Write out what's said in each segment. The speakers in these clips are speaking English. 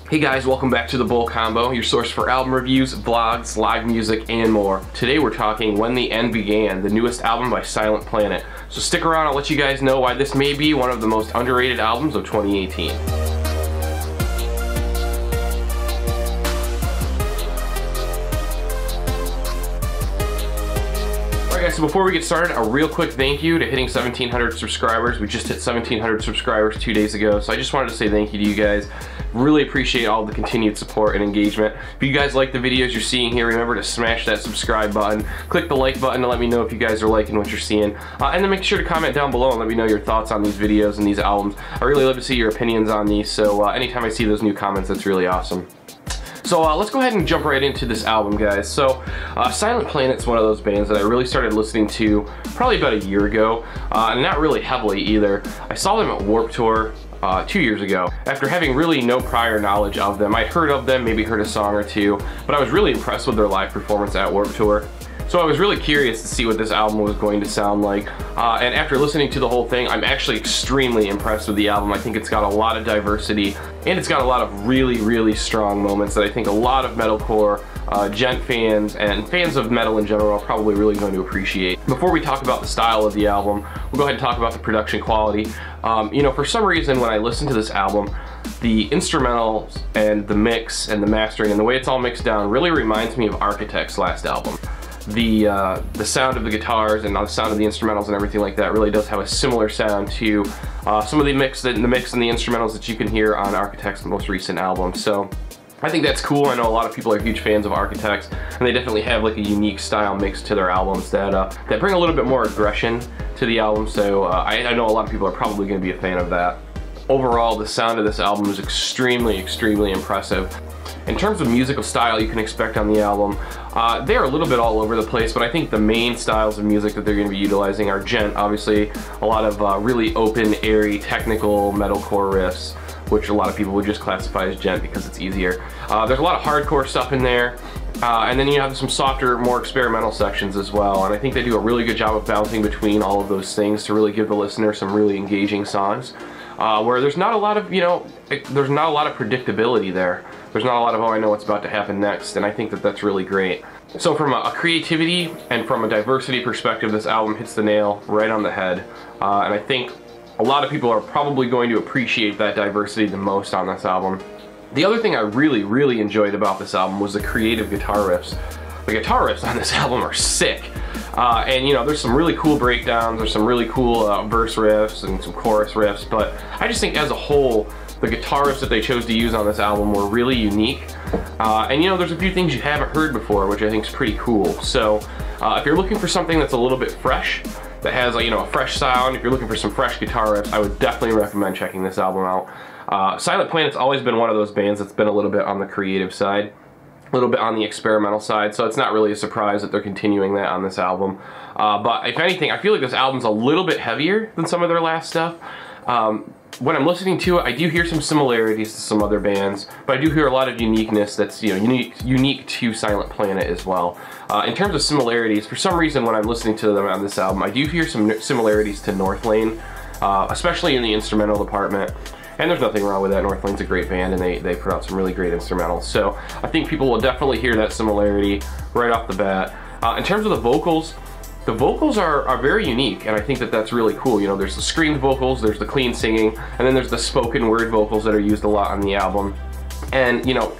Hey guys, welcome back to The Bull Combo, your source for album reviews, vlogs, live music, and more. Today we're talking When the End Began, the newest album by Silent Planet. So stick around, I'll let you guys know why this may be one of the most underrated albums of 2018. Alright guys, so before we get started, a real quick thank you to hitting 1,700 subscribers. We just hit 1,700 subscribers 2 days ago, so I just wanted to say thank you to you guys. Really appreciate all the continued support and engagement. If you guys like the videos you're seeing here, remember to smash that subscribe button. Click the like button to let me know if you guys are liking what you're seeing. And then make sure to comment down below and let me know your thoughts on these videos and these albums. I really love to see your opinions on these, so anytime I see those new comments, that's really awesome. So let's go ahead and jump right into this album, guys. So Silent Planet's one of those bands that I really started listening to probably about a year ago, and not really heavily either. I saw them at Warped Tour 2 years ago. After having really no prior knowledge of them, I'd heard of them, maybe heard a song or two, but I was really impressed with their live performance at Warped Tour. So I was really curious to see what this album was going to sound like, and after listening to the whole thing, I'm actually extremely impressed with the album. I think it's got a lot of diversity, and it's got a lot of really, really strong moments that I think a lot of metalcore, gent fans, and fans of metal in general are probably really going to appreciate. Before we talk about the style of the album, we'll go ahead and talk about the production quality. You know, for some reason when I listen to this album, the instrumentals and the mix and the mastering and the way it's all mixed down really reminds me of Architect's last album. The sound of the guitars and the sound of the instrumentals and everything like that really does have a similar sound to some of the mix and the instrumentals that you can hear on Architect's most recent album. So I think that's cool. I know a lot of people are huge fans of Architect's, and they definitely have like a unique style mix to their albums that bring a little bit more aggression to the album. So I know a lot of people are probably going to be a fan of that. Overall, the sound of this album is extremely, extremely impressive. In terms of musical style you can expect on the album, they're a little bit all over the place, but I think the main styles of music that they're going to be utilizing are gent, obviously, a lot of really open, airy, technical metalcore riffs, which a lot of people would just classify as gent because it's easier. There's a lot of hardcore stuff in there, and then you have some softer, more experimental sections as well, and I think they do a really good job of bouncing between all of those things to really give the listener some really engaging songs. Where there's not a lot of, there's not a lot of predictability there. There's not a lot of, oh, I know what's about to happen next, and I think that that's really great. So from a creativity and from a diversity perspective, this album hits the nail right on the head, and I think a lot of people are probably going to appreciate that diversity the most on this album. The other thing I really, really enjoyed about this album was the creative guitar riffs. The guitar riffs on this album are sick. And you know, there's some really cool breakdowns, there's some really cool verse riffs and some chorus riffs, but I just think as a whole, the guitar riffs that they chose to use on this album were really unique. And you know, there's a few things you haven't heard before, which I think is pretty cool. So if you're looking for something that's a little bit fresh, that has a fresh sound, if you're looking for some fresh guitar riffs, I would definitely recommend checking this album out. Silent Planet's always been one of those bands that's been a little bit on the creative side, a little bit on the experimental side, so it's not really a surprise that they're continuing that on this album. But if anything, I feel like this album's a little bit heavier than some of their last stuff. When I'm listening to it, I do hear some similarities to some other bands, but I do hear a lot of uniqueness that's unique to Silent Planet as well. In terms of similarities, for some reason when I'm listening to them on this album, I do hear some similarities to Northlane, especially in the instrumental department. And there's nothing wrong with that. Northlane's a great band, and they put out some really great instrumentals. So I think people will definitely hear that similarity right off the bat. In terms of the vocals are very unique, and I think that that's really cool. You know, there's the screamed vocals, there's the clean singing, and then there's the spoken word vocals that are used a lot on the album. And you know,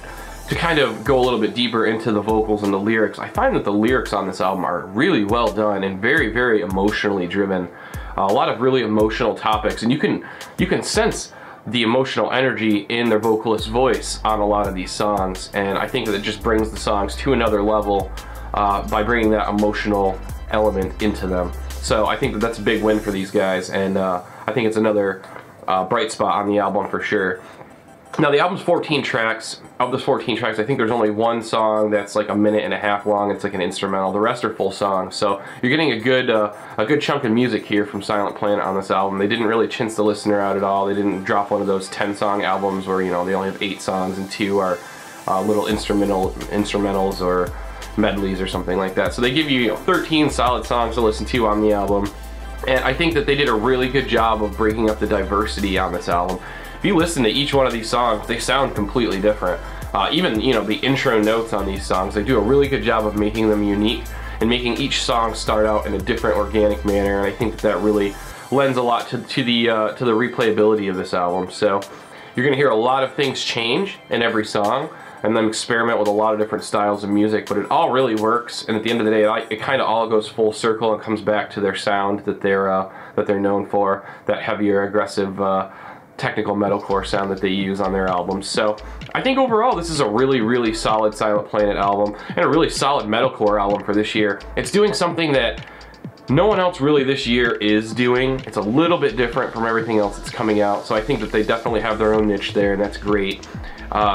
to kind of go a little bit deeper into the vocals and the lyrics, I find that the lyrics on this album are really well done and very, very emotionally driven. A lot of really emotional topics, and you can sense the emotional energy in their vocalist's voice on a lot of these songs, and I think that it just brings the songs to another level by bringing that emotional element into them. So I think that that's a big win for these guys, and I think it's another bright spot on the album for sure. Now the album's 14 tracks. Of those 14 tracks, I think there's only one song that's like 1.5 minutes long. It's like an instrumental. The rest are full songs. So you're getting a good chunk of music here from Silent Planet on this album. They didn't really chintz the listener out at all. They didn't drop one of those 10-song albums where, you know, they only have 8 songs and 2 are little instrumentals or medleys or something like that. So they give you, 13 solid songs to listen to on the album. And I think that they did a really good job of breaking up the diversity on this album. if you listen to each one of these songs, they sound completely different. Even, you know, the intro notes on these songs, they do a really good job of making them unique and making each song start out in a different organic manner, and I think that really lends a lot to the replayability of this album. So you're gonna hear a lot of things change in every song, and then experiment with a lot of different styles of music, but it all really works, and at the end of the day, it kind of all goes full circle and comes back to their sound that they're known for, that heavier, aggressive, technical metalcore sound that they use on their albums. So I think overall this is a really, really solid Silent Planet album, and a really solid metalcore album for this year. It's doing something that no one else really this year is doing. It's a little bit different from everything else that's coming out, so I think that they definitely have their own niche there, and that's great.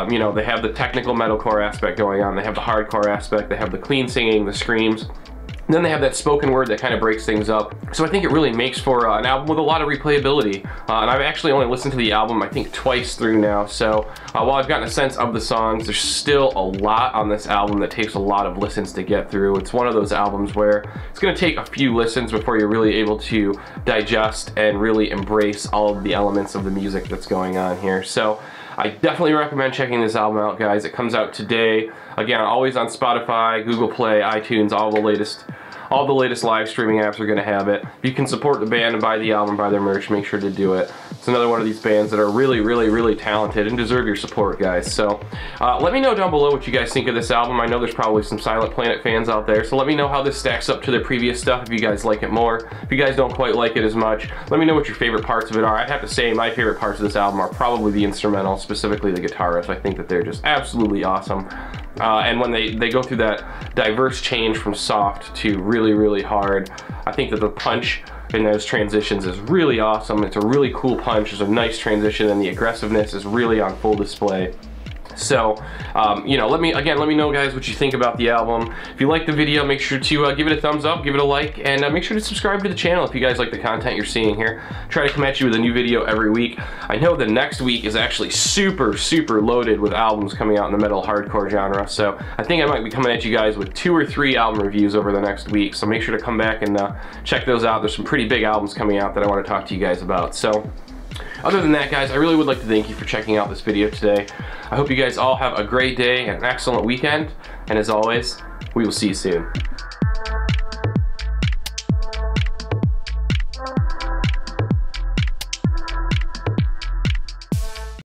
You know, they have the technical metalcore aspect going on, they have the hardcore aspect, they have the clean singing, the screams, and then they have that spoken word that kind of breaks things up. So I think it really makes for an album with a lot of replayability. And I've actually only listened to the album, I think, twice through now. So while I've gotten a sense of the songs, there's still a lot on this album that takes a lot of listens to get through. It's one of those albums where it's gonna take a few listens before you're really able to digest and really embrace all of the elements of the music that's going on here. So I definitely recommend checking this album out, guys. It comes out today. Again, always on Spotify, Google Play, iTunes, all the latest live streaming apps are gonna have it. If you can support the band and buy the album, buy their merch, make sure to do it. It's another one of these bands that are really, really, really talented and deserve your support, guys. So let me know down below what you guys think of this album. I know there's probably some Silent Planet fans out there, so let me know how this stacks up to the previous stuff, if you guys like it more. If you guys don't quite like it as much, let me know what your favorite parts of it are. I'd have to say my favorite parts of this album are probably the instrumental, specifically the guitar riffs. I think that they're just absolutely awesome. And when they go through that diverse change from soft to really, really hard, I think that the punch in those transitions is really awesome. It's a really cool punch, there's a nice transition, and the aggressiveness is really on full display. So, you know, let me know, guys, what you think about the album. If you like the video, make sure to give it a thumbs up, give it a like, and make sure to subscribe to the channel if you guys like the content you're seeing here. Try to come at you with a new video every week. I know the next week is actually super, super loaded with albums coming out in the metal hardcore genre, so I think I might be coming at you guys with 2 or 3 album reviews over the next week, so make sure to come back and check those out. There's some pretty big albums coming out that I want to talk to you guys about. So other than that, guys, I really would like to thank you for checking out this video today. I hope you guys all have a great day and an excellent weekend, and as always, we will see you soon.